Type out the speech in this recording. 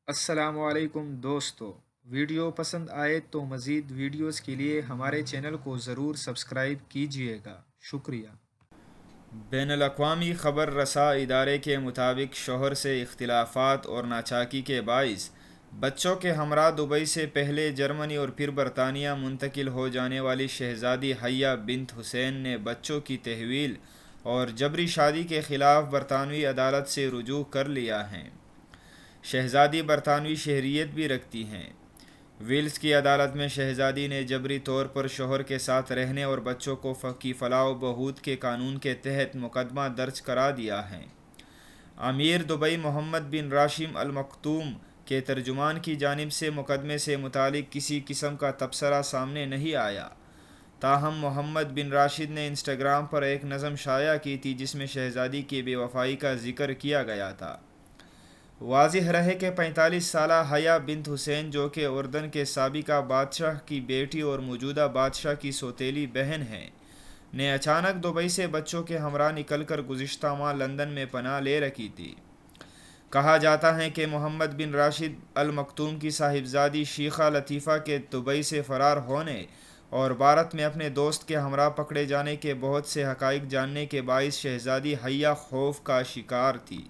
السلام علیکم دوستو، ویڈیو پسند آئے تو مزید ویڈیوز کے لیے ہمارے چینل کو ضرور سبسکرائب کیجیے گا، شکریہ۔ بین الاقوامی خبر رساں ادارے کے مطابق شوہر سے اختلافات اور ناچاکی کے باعث بچوں کے ہمراہ دبئی سے پہلے جرمنی اور پھر برطانیہ منتقل ہو جانے والی شہزادی حیا بنت حسین نے بچوں کی تحویل اور جبری شادی کے خلاف برطانوی عدالت سے رجوع کر لیا ہے۔ شہزادی برطانوی شہریت بھی رکھتی ہیں۔ ویلز کی عدالت میں شہزادی نے جبری طور پر شوہر کے ساتھ رہنے اور بچوں کی فلاح و بہبود کے قانون کے تحت مقدمہ درج کرا دیا ہے۔ امیر دبئی محمد بن راشد ال مکتوم کے ترجمان کی جانب سے مقدمے سے متعلق کسی قسم کا تبصرہ سامنے نہیں آیا، تاہم محمد بن راشد نے انسٹاگرام پر ایک نظم شائع کی تھی جس میں شہزادی کی بے وفائی کا ذکر کیا گیا تھا۔ واضح رہے کہ 45 سالہ حیا بنت حسین، جو کہ اردن کے سابقہ بادشاہ کی بیٹی اور موجودہ بادشاہ کی سوتیلی بہن ہیں، نے اچانک دبئی سے بچوں کے ہمراہ نکل کر گزشتہ ماہ لندن میں پناہ لے رکھی تھی۔ کہا جاتا ہے کہ محمد بن راشد ال مکتوم کی صاحبزادی شیخہ لطیفہ کے دبئی سے فرار ہونے اور بھارت میں اپنے دوست کے ہمراہ پکڑے جانے کے بہت سے حقائق جاننے کے باعث شہزادی حیا خوف کا شکار تھی۔